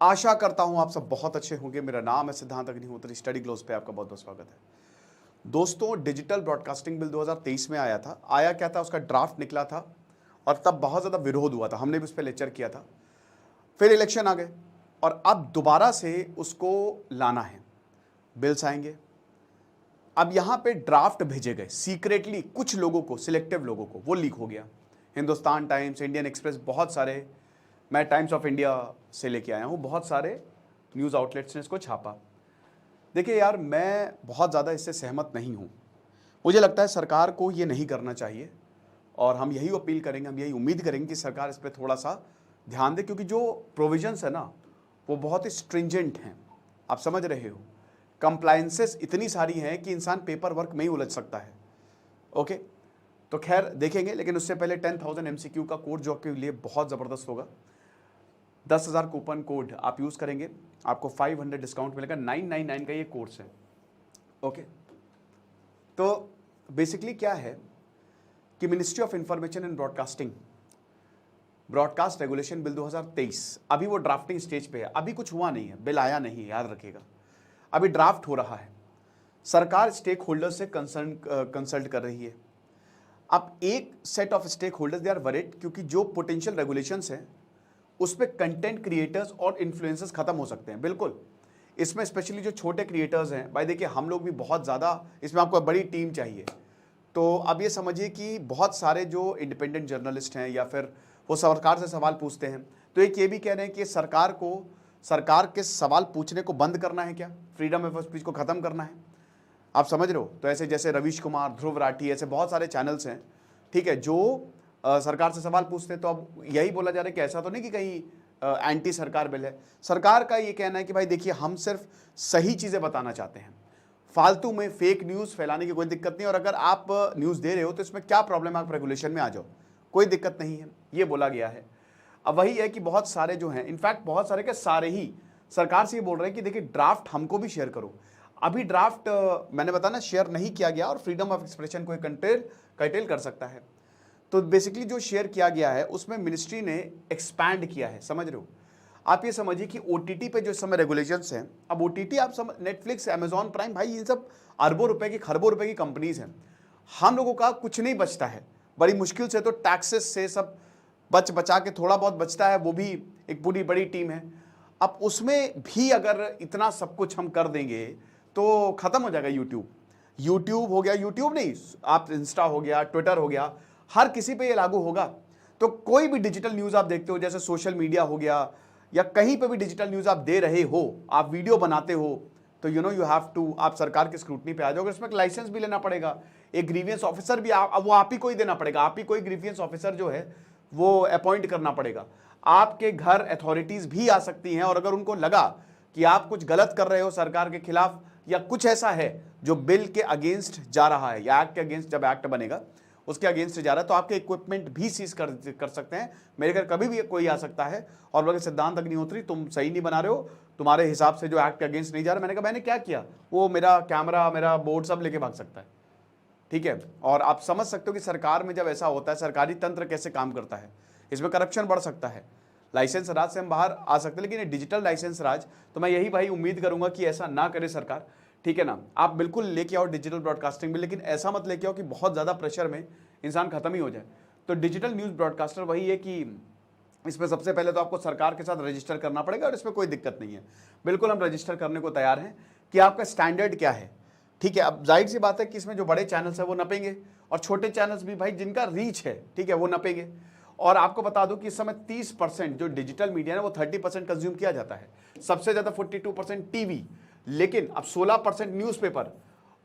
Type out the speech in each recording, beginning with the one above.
आशा करता हूं आप सब बहुत अच्छे होंगे। मेरा नाम है सिद्धांत अग्निहोत्री, स्टडी ग्लोस पे आपका बहुत बहुत स्वागत है। दोस्तों, डिजिटल ब्रॉडकास्टिंग बिल 2023 में आया था। आया क्या था, उसका ड्राफ्ट निकला था और तब बहुत ज़्यादा विरोध हुआ था। हमने भी उस पर लेक्चर किया था। फिर इलेक्शन आ गए और अब दोबारा से उसको लाना है। बिल्स आएंगे। अब यहाँ पे ड्राफ्ट भेजे गए सीक्रेटली कुछ लोगों को, सिलेक्टिव लोगों को, वो लीक हो गया। हिंदुस्तान टाइम्स, इंडियन एक्सप्रेस, बहुत सारे, मैं टाइम्स ऑफ इंडिया से लेके आया हूँ, बहुत सारे न्यूज़ आउटलेट्स ने इसको छापा। देखिए यार, मैं बहुत ज़्यादा इससे सहमत नहीं हूँ। मुझे लगता है सरकार को ये नहीं करना चाहिए और हम यही अपील करेंगे, हम यही उम्मीद करेंगे कि सरकार इस पर थोड़ा सा ध्यान दे, क्योंकि जो प्रोविजंस है ना वो बहुत ही स्ट्रिंजेंट हैं। आप समझ रहे हो, कंप्लायंसेस इतनी सारी हैं कि इंसान पेपर वर्क में ही उलझ सकता है। ओके, तो खैर देखेंगे, लेकिन उससे पहले 10,000 MCQ का कोड जो आपके लिए बहुत ज़बरदस्त होगा। 10,000 कूपन कोड आप यूज़ करेंगे, आपको 500 डिस्काउंट मिलेगा। 999 का ये कोर्स है। ओके, तो बेसिकली क्या है कि ministry of information and broadcasting, broadcast regulation bill 2023, अभी वो ड्राफ्टिंग स्टेज पे है। अभी कुछ हुआ नहीं है, बिल आया नहीं है, याद रखिएगा। अभी ड्राफ्ट हो रहा है। सरकार स्टेक होल्डर्स से कंसल्ट कर रही है। अब एक set of stakeholders they are worried, क्योंकि जो पोटेंशियल रेगुलेशंस हैं उस पर कंटेंट क्रिएटर्स और इन्फ्लुएंसर्स खत्म हो सकते हैं। बिल्कुल, इसमें स्पेशली जो छोटे क्रिएटर्स हैं, भाई देखिए हम लोग भी बहुत ज़्यादा, इसमें आपको बड़ी टीम चाहिए। तो अब ये समझिए कि बहुत सारे जो इंडिपेंडेंट जर्नलिस्ट हैं या फिर वो सरकार से सवाल पूछते हैं, तो एक ये भी कह रहे हैं कि सरकार के सवाल पूछने को बंद करना है क्या, फ्रीडम ऑफ स्पीच को ख़त्म करना है। आप समझ रहे हो? तो ऐसे जैसे रवीश कुमार, ध्रुव राठी, ऐसे बहुत सारे चैनल्स हैं, ठीक है, जो सरकार से सवाल पूछते हैं। तो अब यही बोला जा रहा है कि ऐसा तो नहीं कि कहीं एंटी सरकार बिल है। सरकार का ये कहना है कि भाई देखिए, हम सिर्फ सही चीज़ें बताना चाहते हैं, फालतू में फेक न्यूज़ फैलाने की कोई दिक्कत नहीं। और अगर आप न्यूज़ दे रहे हो तो इसमें क्या प्रॉब्लम है, आप रेगुलेशन में आ जाओ, कोई दिक्कत नहीं है, ये बोला गया है। अब वही है कि बहुत सारे जो हैं, इनफैक्ट बहुत सारे के सारे ही सरकार से ये बोल रहे हैं कि देखिए ड्राफ्ट हमको भी शेयर करो। अभी ड्राफ्ट मैंने बताया ना, शेयर नहीं किया गया और फ्रीडम ऑफ एक्सप्रेशन को कर्टेल कर सकता है। तो बेसिकली जो शेयर किया गया है उसमें मिनिस्ट्री ने एक्सपैंड किया है। समझ रहे हो? आप ये समझिए कि OTT पे जो इस समय रेगुलेशंस हैं, अब OTT आप समझ, नेटफ्लिक्स, अमेजॉन प्राइम, भाई ये सब अरबों रुपए की, खरबों रुपए की कंपनीज हैं। हम लोगों का कुछ नहीं बचता है, बड़ी मुश्किल से तो टैक्सेस से सब बचा के थोड़ा बहुत बचता है, वो भी एक पूरी बड़ी टीम है। अब उसमें भी अगर इतना सब कुछ हम कर देंगे तो खत्म हो जाएगा। यूट्यूब हो गया, यूट्यूब नहीं, आप इंस्टा हो गया, ट्विटर हो गया, हर किसी पे ये लागू होगा। तो कोई भी डिजिटल न्यूज़ आप देखते हो, जैसे सोशल मीडिया हो गया या कहीं पे भी डिजिटल न्यूज़ आप दे रहे हो, आप वीडियो बनाते हो, तो यू हैव टू, आप सरकार की स्क्रूटनी पे आ जाओगे। इसमें एक लाइसेंस भी लेना पड़ेगा, एक ग्रीवियंस ऑफिसर भी वो आप ही को ही देना पड़ेगा। आप ही कोई ग्रीवियंस ऑफिसर जो है वो अपॉइंट करना पड़ेगा। आपके घर अथॉरिटीज़ भी आ सकती हैं और अगर उनको लगा कि आप कुछ गलत कर रहे हो सरकार के खिलाफ या कुछ ऐसा है जो बिल के अगेंस्ट जा रहा है या एक्ट के अगेंस्ट, जब एक्ट बनेगा उसके अगेंस्ट जा रहा है, तो आपके इक्विपमेंट भी सीज कर सकते हैं। मेरे घर कभी भी कोई आ सकता है और बोले सिद्धांत अग्निहोत्री तुम सही नहीं बना रहे हो, तुम्हारे हिसाब से जो एक्ट के अगेंस्ट नहीं जा रहा। मैंने कहा मैंने क्या किया? वो मेरा कैमरा, मेरा बोर्ड सब लेके भाग सकता है। ठीक है, और आप समझ सकते हो कि सरकार में जब ऐसा होता है, सरकारी तंत्र कैसे काम करता है, इसमें करप्शन बढ़ सकता है। लाइसेंस राज से हम बाहर आ सकते हैं, लेकिन ये डिजिटल लाइसेंस राज, तो मैं यही भाई उम्मीद करूंगा कि ऐसा ना करे सरकार। ठीक है ना, आप बिल्कुल लेके आओ डिजिटल ब्रॉडकास्टिंग बिल, लेकिन ऐसा मत लेके आओ कि बहुत ज़्यादा प्रेशर में इंसान खत्म ही हो जाए। तो डिजिटल न्यूज़ ब्रॉडकास्टर वही है कि इसमें सबसे पहले तो आपको सरकार के साथ रजिस्टर करना पड़ेगा और इसमें कोई दिक्कत नहीं है। बिल्कुल हम रजिस्टर करने को तैयार हैं कि आपका स्टैंडर्ड क्या है। ठीक है, अब जाहिर सी बात है कि इसमें जो बड़े चैनल्स हैं वो नपेंगे और छोटे चैनल्स भी भाई जिनका रीच है, ठीक है, वो नपेंगे। और आपको बता दूं कि इस समय 30% जो डिजिटल मीडिया है वो 30% कंज्यूम किया जाता है। सबसे ज़्यादा 42% टीवी, लेकिन अब 16% न्यूज़पेपर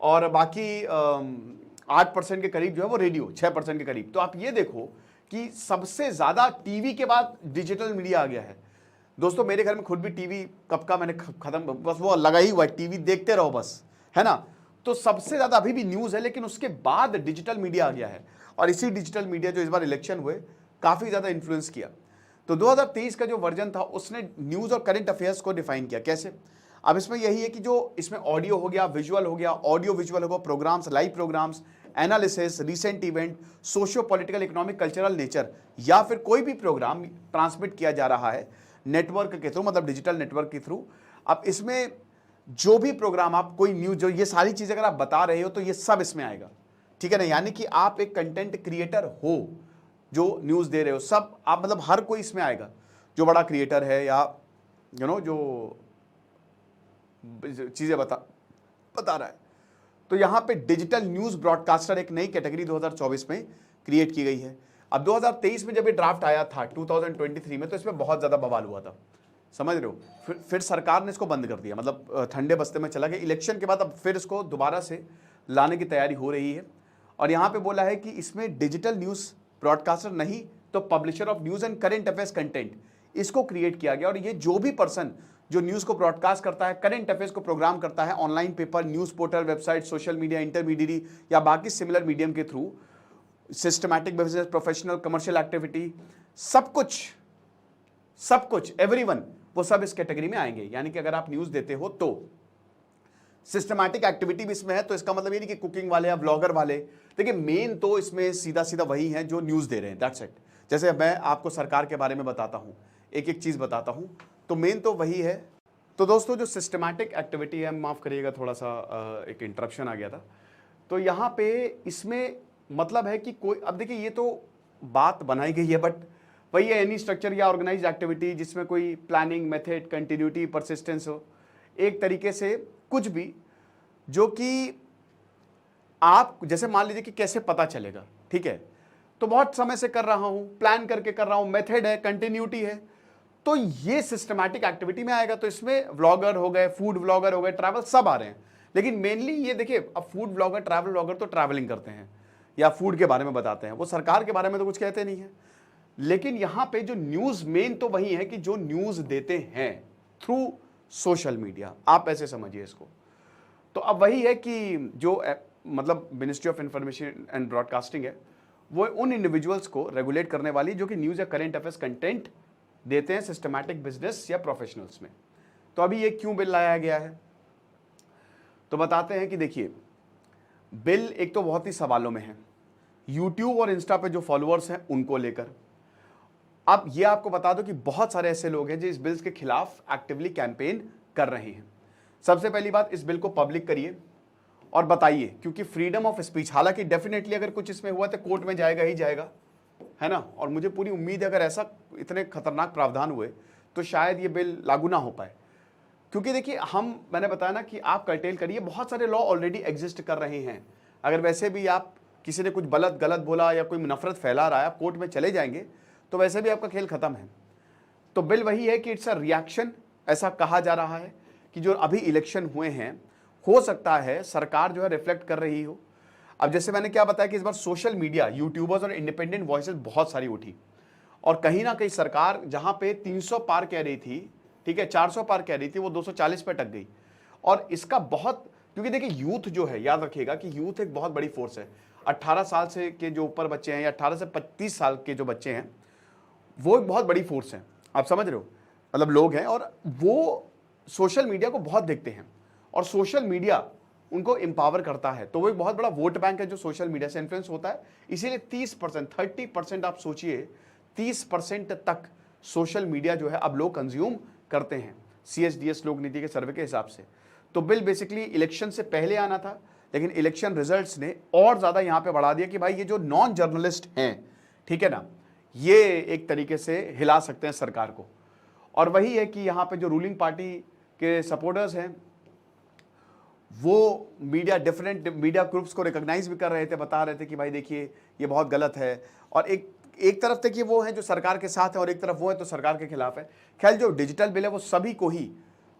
और बाकी 8% के करीब जो है वो रेडियो, 6% के करीब। तो आप ये देखो कि सबसे ज़्यादा टीवी के बाद डिजिटल मीडिया आ गया है। दोस्तों मेरे घर में खुद भी टीवी कब का मैंने ख़त्म, बस वो लगा ही हुआ है, टीवी देखते रहो बस, है ना। तो सबसे ज़्यादा अभी भी न्यूज़ है, लेकिन उसके बाद डिजिटल मीडिया आ गया है और इसी डिजिटल मीडिया जो इस बार इलेक्शन हुए काफ़ी ज़्यादा इन्फ्लुएंस किया। तो 2023 का जो वर्जन था उसने न्यूज़ और करंट अफेयर्स को डिफाइन किया। कैसे? अब इसमें यही है कि जो इसमें ऑडियो हो गया, विजुअल हो गया, ऑडियो विजुअल हो गया, programmes, live programmes, analysis, recent event, socio political, economic, cultural nature, या फिर कोई भी प्रोग्राम ट्रांसमिट किया जा रहा है नेटवर्क के थ्रू, मतलब डिजिटल नेटवर्क के थ्रू। अब इसमें जो भी प्रोग्राम आप कोई न्यूज, जो ये सारी चीजें अगर आप बता रहे हो तो ये सब इसमें आएगा, ठीक है ना। यानी कि आप एक कंटेंट क्रिएटर हो जो न्यूज दे रहे हो, सब आप, मतलब हर कोई इसमें आएगा जो बड़ा क्रिएटर है या जो चीजें बता रहा है। तो यहां पे डिजिटल न्यूज ब्रॉडकास्टर एक नई कैटेगरी 2024 में क्रिएट की गई है। अब 2023 में जब ये ड्राफ्ट आया था 2023 में, तो इसमें बहुत ज्यादा बवाल हुआ था, समझ रहे हो। फिर सरकार ने इसको बंद कर दिया, मतलब ठंडे बस्ते में चला गया। इलेक्शन के बाद अब फिर इसको दोबारा से लाने की तैयारी हो रही है। और यहां पे बोला है कि इसमें डिजिटल न्यूज ब्रॉडकास्टर नहीं तो publisher of news and current affairs content, इसको क्रिएट किया गया। और ये जो भी पर्सन जो न्यूज को ब्रॉडकास्ट करता है, करेंट अफेयर्स को प्रोग्राम करता है, online paper, news portal, website, social media, intermediary या बाकी सिमिलर मीडियम के through, systematic business, professional, commercial activity, सब कुछ एवरीवन, वो सब इस कैटेगरी में आएंगे। यानी कि अगर आप न्यूज देते हो तो सिस्टमैटिक एक्टिविटी भी इसमें है, तो इसका मतलब ये नहीं कि कुकिंग वाले या ब्लॉगर वाले। देखिए मेन तो इसमें सीधा सीधा वही है जो न्यूज दे रहे हैं, दैट्स इट। जैसे मैं आपको सरकार के बारे में बताता हूं, एक एक चीज बताता हूं, तो मेन तो वही है। तो दोस्तों जो सिस्टमैटिक एक्टिविटी है, माफ करिएगा थोड़ा सा एक इंटरप्शन आ गया था। तो यहाँ पे इसमें मतलब है कि कोई, अब देखिए ये तो बात बनाई गई है, बट वही है एनी स्ट्रक्चर या ऑर्गेनाइज एक्टिविटी जिसमें कोई प्लानिंग, मेथड, कंटिन्यूटी, परसिस्टेंस हो, एक तरीके से कुछ भी जो कि आप, जैसे मान लीजिए कि कैसे पता चलेगा, ठीक है, तो बहुत समय से कर रहा हूं, प्लान करके कर रहा हूं, मेथड है, कंटिन्यूटी है, तो ये सिस्टमैटिक एक्टिविटी में आएगा। तो इसमें व्लॉगर हो गए, फूड व्लॉगर हो गए, ट्रैवल, सब आ रहे हैं। लेकिन मेनली ये देखिए, अब फूड व्लॉगर, ट्रैवल व्लॉगर तो ट्रैवलिंग करते हैं या फूड के बारे में बताते हैं, वो सरकार के बारे में तो कुछ कहते नहीं है। लेकिन यहां पे जो न्यूज मेन तो वही है कि जो न्यूज देते हैं थ्रू सोशल मीडिया, आप ऐसे समझिए इसको। तो अब वही है कि जो मतलब ministry of information and broadcasting है, वो उन इंडिविजुअल्स को रेगुलेट करने वाली जो कि न्यूज या करंट अफेयर्स कंटेंट देते हैं सिस्टमैटिक बिजनेस या प्रोफेशनल्स में। तो अभी ये क्यों बिल लाया गया है, तो बताते हैं कि देखिए, बिल एक तो बहुत ही सवालों में है, यूट्यूब और इंस्टा पे जो फॉलोअर्स हैं उनको लेकर। अब ये आपको बता दो कि बहुत सारे ऐसे लोग हैं जो इस बिल के खिलाफ एक्टिवली कैंपेन कर रहे हैं। सबसे पहली बात, इस बिल को पब्लिक करिए और बताइए, क्योंकि फ्रीडम ऑफ स्पीच, हालांकि डेफिनेटली अगर कुछ इसमें हुआ तो कोर्ट में जाएगा ही जाएगा, है ना। और मुझे पूरी उम्मीद है अगर ऐसा इतने खतरनाक प्रावधान हुए तो शायद ये बिल लागू ना हो पाए। क्योंकि देखिए, मैंने बताया ना कि आप कर्टेल करिए, बहुत सारे लॉ ऑलरेडी एग्जिस्ट कर रहे हैं। अगर वैसे भी आप, किसी ने कुछ गलत बोला या कोई नफरत फैला रहा है, आप कोर्ट में चले जाएंगे तो वैसे भी आपका खेल खत्म है। तो बिल वही है कि इट्स अ रिएक्शन, ऐसा कहा जा रहा है कि जो अभी इलेक्शन हुए हैं, हो सकता है सरकार जो है रिफ्लेक्ट कर रही हो। अब जैसे मैंने क्या बताया कि इस बार सोशल मीडिया, यूट्यूबर्स और इंडिपेंडेंट वॉइसेस बहुत सारी उठी, और कहीं ना कहीं सरकार जहां पे 300 पार कह रही थी, ठीक है, 400 पार कह रही थी, वो 240 पे अटक गई। और इसका बहुत, क्योंकि देखिए यूथ जो है, याद रखिएगा कि यूथ एक बहुत बड़ी फोर्स है। 18 साल से के जो ऊपर बच्चे हैं या 18 से 25 साल के जो बच्चे हैं, वो एक बहुत बड़ी फोर्स है, आप समझ रहे हो, मतलब लोग हैं, और वो सोशल मीडिया को बहुत देखते हैं और सोशल मीडिया उनको एम्पावर करता है। तो वो एक बहुत बड़ा वोट बैंक है जो सोशल मीडिया से इन्फ्लुएंस होता है। इसीलिए 30%, 30% आप सोचिए, 30% तक सोशल मीडिया जो है अब लोग कंज्यूम करते हैं, CSDS लोक नीति के सर्वे के हिसाब से। तो बिल बेसिकली इलेक्शन से पहले आना था, लेकिन इलेक्शन रिजल्ट्स ने और ज्यादा यहां पे बढ़ा दिया कि भाई ये जो नॉन जर्नलिस्ट हैं, ठीक है ना, ये एक तरीके से हिला सकते हैं सरकार को। और वही है कि यहां पे जो रूलिंग पार्टी के सपोर्टर्स हैं, वो डिफरेंट मीडिया ग्रुप्स को रिकॉग्नाइज भी कर रहे थे, बता रहे थे कि भाई देखिए ये बहुत गलत है। और एक तरफ देखिए वो है जो सरकार के साथ है, और एक तरफ वो है तो सरकार के खिलाफ है। खैर, जो डिजिटल बिल है वो सभी को ही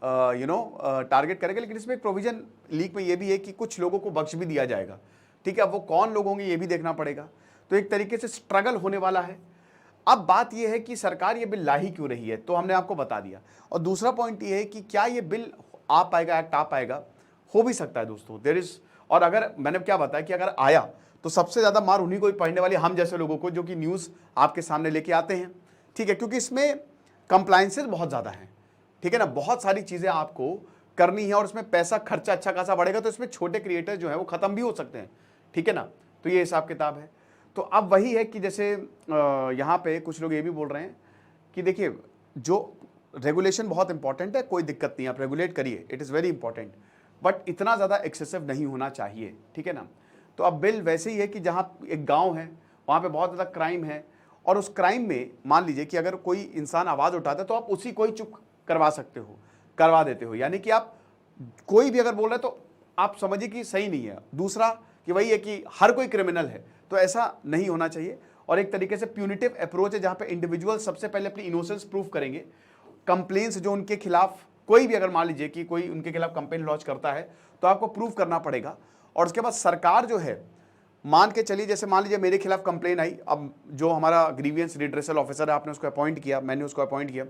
टारगेट करेगा, लेकिन इसमें एक प्रोविजन लीक में ये भी है कि कुछ लोगों को बख्श भी दिया जाएगा, ठीक है। अब वो कौन लोग होंगे ये भी देखना पड़ेगा। तो एक तरीके से स्ट्रगल होने वाला है। अब बात यह है कि सरकार ये बिल ला ही क्यों रही है, तो हमने आपको बता दिया। और दूसरा पॉइंट ये है कि क्या ये बिल आ पाएगा, एक्ट आ पाएगा, हो भी सकता है दोस्तों, देयर इज। और अगर मैंने क्या बताया कि अगर आया तो सबसे ज्यादा मार उन्हीं को ही पड़ने वाली, हम जैसे लोगों को जो कि न्यूज आपके सामने लेके आते हैं, ठीक है, क्योंकि इसमें कंप्लायंसेस बहुत ज्यादा हैं, ठीक है ना, बहुत सारी चीजें आपको करनी है और इसमें पैसा खर्चा अच्छा खासा बढ़ेगा। तो इसमें छोटे क्रिएटर जो है वो खत्म भी हो सकते हैं, ठीक है ना। तो ये हिसाब किताब है। तो अब वही है कि जैसे यहाँ पे कुछ लोग ये भी बोल रहे हैं कि देखिए, जो रेगुलेशन बहुत इंपॉर्टेंट है, कोई दिक्कत नहीं, आप रेगुलेट करिए, it is very important, but इतना ज़्यादा एक्सेसिव नहीं होना चाहिए, ठीक है ना। तो अब बिल वैसे ही है कि जहाँ एक गांव है वहाँ पे बहुत ज़्यादा क्राइम है, और उस क्राइम में मान लीजिए कि अगर कोई इंसान आवाज़ उठाता है तो आप उसी को ही चुप करवा सकते हो, करवा देते हो, यानी कि आप कोई भी अगर बोल रहे तो आप समझिए कि सही नहीं है। दूसरा कि वही है कि हर कोई क्रिमिनल है, तो ऐसा नहीं होना चाहिए, और एक तरीके से प्यूनिटिव अप्रोच है जहाँ पे इंडिविजुअल सबसे पहले अपनी इनोसेंस प्रूव करेंगे। कंप्लेंट्स जो उनके खिलाफ, कोई भी अगर मान लीजिए कि कोई उनके खिलाफ कंप्लेन लॉन्च करता है तो आपको प्रूव करना पड़ेगा, और उसके बाद सरकार जो है, मान के चलिए जैसे मान लीजिए मेरे खिलाफ कंप्लेन आई, अब जो हमारा ग्रीवियंस रिड्रेसल ऑफिसर है आपने उसको अपॉइंट किया, मैंने उसको अपॉइंट किया,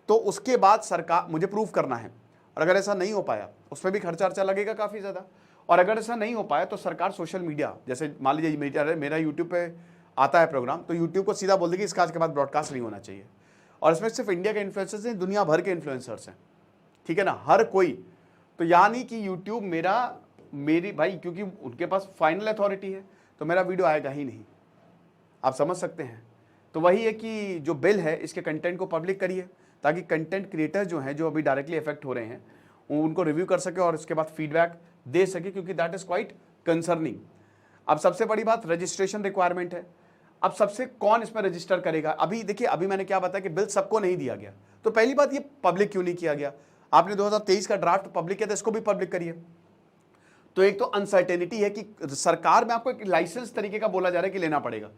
तो उसके बाद सरकार मुझे प्रूव करना है, और अगर ऐसा नहीं हो पाया उसमें भी खर्चा अर्चा लगेगा काफ़ी ज़्यादा, और अगर ऐसा नहीं हो पाया तो सरकार सोशल मीडिया, जैसे मान लीजिए मेरा यूट्यूब पे आता है प्रोग्राम, तो यूट्यूब को सीधा बोल देगी इसका आज के बाद ब्रॉडकास्ट नहीं होना चाहिए, और इसमें सिर्फ इंडिया के इन्फ्लुएंसर्स नहीं, दुनिया भर के इन्फ्लुएंसर्स हैं, ठीक है ना, हर कोई। तो यानी कि यूट्यूब मेरी भाई, क्योंकि उनके पास फाइनल अथॉरिटी है, तो मेरा वीडियो आएगा ही नहीं, आप समझ सकते हैं। तो वही है कि जो बिल है इसके कंटेंट को पब्लिक करिए, ताकि कंटेंट क्रिएटर जो हैं, जो अभी डायरेक्टली इफेक्ट हो रहे हैं, उनको रिव्यू कर सके और उसके बाद फीडबैक दे सके, क्योंकि दैट इज़ क्वाइट कंसर्निंग। अब सबसे बड़ी बात रजिस्ट्रेशन रिक्वायरमेंट है। अब सबसे कौन इसमें रजिस्टर करेगा? अभी देखिए, अभी मैंने क्या बताया कि बिल सबको नहीं दिया गया, तो पहली बात ये पब्लिक क्यों नहीं किया गया? आपने 2023 का ड्राफ्ट पब्लिक किया था, इसको भी पब्लिक करिए। तो एक तो अनसर्टेनिटी है कि सरकार में आपको एक लाइसेंस तरीके का बोला जा रहा है कि लेना पड़ेगा,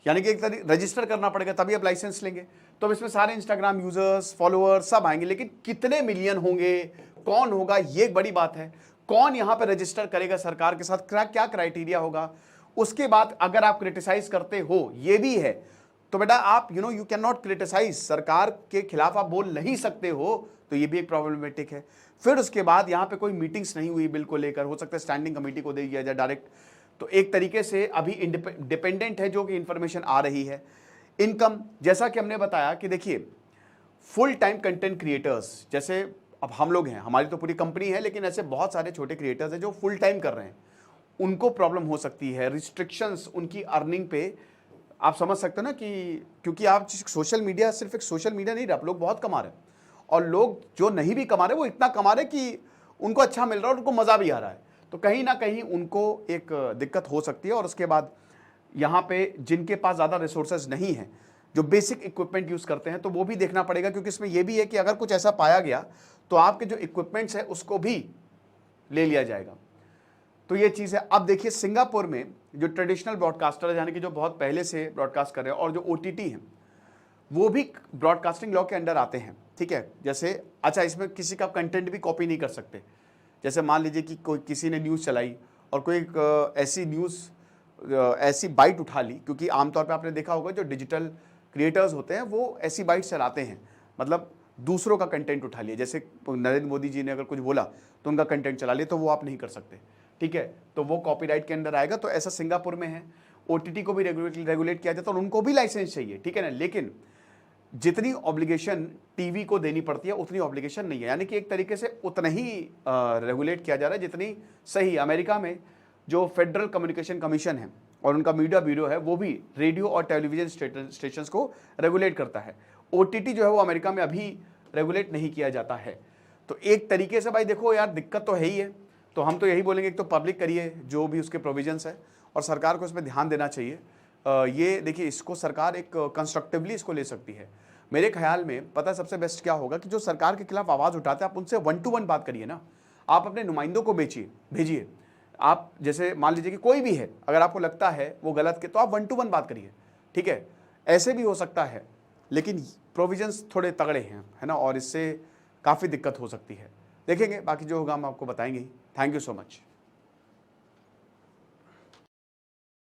यानी कि एक रजिस्टर करना पड़ेगा तभी आप लाइसेंस लेंगे। तो अब इसमें सारे इंस्टाग्राम यूजर्स, फॉलोअर्स सब आएंगे, लेकिन कितने मिलियन होंगे, कौन होगा, ये एक बड़ी बात है। कौन यहाँ पे रजिस्टर करेगा सरकार के साथ, क्या क्राइटेरिया होगा? उसके बाद अगर आप क्रिटिसाइज करते हो, ये भी है, तो बेटा आप यू कैन नॉट क्रिटिसाइज, सरकार के खिलाफ आप बोल नहीं सकते हो, तो ये भी एक प्रॉब्लमेटिक है। फिर उसके बाद यहाँ पे कोई मीटिंग्स नहीं हुई बिल को लेकर, हो सकता है स्टैंडिंग कमेटी को दे दिया जाए डायरेक्ट। तो एक तरीके से अभी डिपेंडेंट है जो कि इंफॉर्मेशन आ रही है। इनकम, जैसा कि हमने बताया कि देखिए फुल टाइम कंटेंट क्रिएटर्स, जैसे अब हम लोग हैं, हमारी तो पूरी कंपनी है, लेकिन ऐसे बहुत सारे छोटे क्रिएटर्स हैं जो फुल टाइम कर रहे हैं, उनको प्रॉब्लम हो सकती है, रिस्ट्रिक्शंस उनकी अर्निंग पे। आप समझ सकते हो ना कि क्योंकि आप सोशल मीडिया सिर्फ एक सोशल मीडिया नहीं रहा, आप लोग बहुत कमा रहे हैं, और लोग जो नहीं भी कमा रहे वो इतना कमा रहे कि उनको अच्छा मिल रहा है और उनको मज़ा भी आ रहा है, तो कहीं ना कहीं उनको एक दिक्कत हो सकती है। और उसके बाद यहाँ पे जिनके पास ज़्यादा रिसोर्सेज नहीं है, जो बेसिक इक्विपमेंट यूज़ करते हैं, तो वो भी देखना पड़ेगा, क्योंकि इसमें यह भी है कि अगर कुछ ऐसा पाया गया तो आपके जो इक्विपमेंट्स हैं उसको भी ले लिया जाएगा। तो ये चीज़ है। अब देखिए सिंगापुर में जो ट्रेडिशनल ब्रॉडकास्टर है, यानी कि जो बहुत पहले से ब्रॉडकास्ट कर रहे हैं, और जो OTT हैं, वो भी ब्रॉडकास्टिंग लॉ के अंडर आते हैं, ठीक है। जैसे अच्छा, इसमें किसी का कंटेंट भी कॉपी नहीं कर सकते। जैसे मान लीजिए कि कोई किसी ने न्यूज़ चलाई और कोई ऐसी न्यूज़ ऐसी बाइट उठा ली, क्योंकि आमतौर पे आपने देखा होगा जो डिजिटल क्रिएटर्स होते हैं वो ऐसी बाइट चलाते हैं, मतलब दूसरों का कंटेंट उठा लिया। जैसे नरेंद्र मोदी जी ने अगर कुछ बोला तो उनका कंटेंट चला लिया, तो वो आप नहीं कर सकते, ठीक है, तो वो कॉपीराइट के अंदर आएगा। तो ऐसा सिंगापुर में है। OTT को भी रेगुलेट किया जाता है और उनको भी लाइसेंस चाहिए, ठीक है ना, लेकिन जितनी ऑब्लिगेशन टीवी को देनी पड़ती है उतनी ऑब्लिगेशन नहीं है, यानी कि एक तरीके से उतना ही रेगुलेट किया जा रहा है जितनी सही। अमेरिका में जो फेडरल कम्युनिकेशन कमीशन है और उनका मीडिया ब्यूरो है, वो भी रेडियो और टेलीविजन स्टेशंस को रेगुलेट करता है। OTT जो है वो अमेरिका में अभी रेगुलेट नहीं किया जाता है। तो एक तरीके से भाई देखो यार, दिक्कत तो है ही है। तो हम तो यही बोलेंगे, एक तो पब्लिक करिए जो भी उसके प्रोविजंस है, और सरकार को इसमें ध्यान देना चाहिए। ये देखिए, इसको सरकार एक कंस्ट्रक्टिवली इसको ले सकती है। मेरे ख्याल में पता सबसे बेस्ट क्या होगा कि जो सरकार के खिलाफ आवाज़ उठाते हैं, आप उनसे 1 to 1 बात करिए ना। आप अपने नुमाइंदों को भेजिए। आप जैसे मान लीजिए कि कोई भी है, अगर आपको लगता है वो गलत के, तो आप 1 to 1 बात करिए, ठीक है। ऐसे भी हो सकता है, लेकिन प्रोविजंस थोड़े तगड़े हैं, है ना, और इससे काफ़ी दिक्कत हो सकती है। देखेंगे, बाकी जो होगा हम आपको बताएंगे ही। Thank you so much.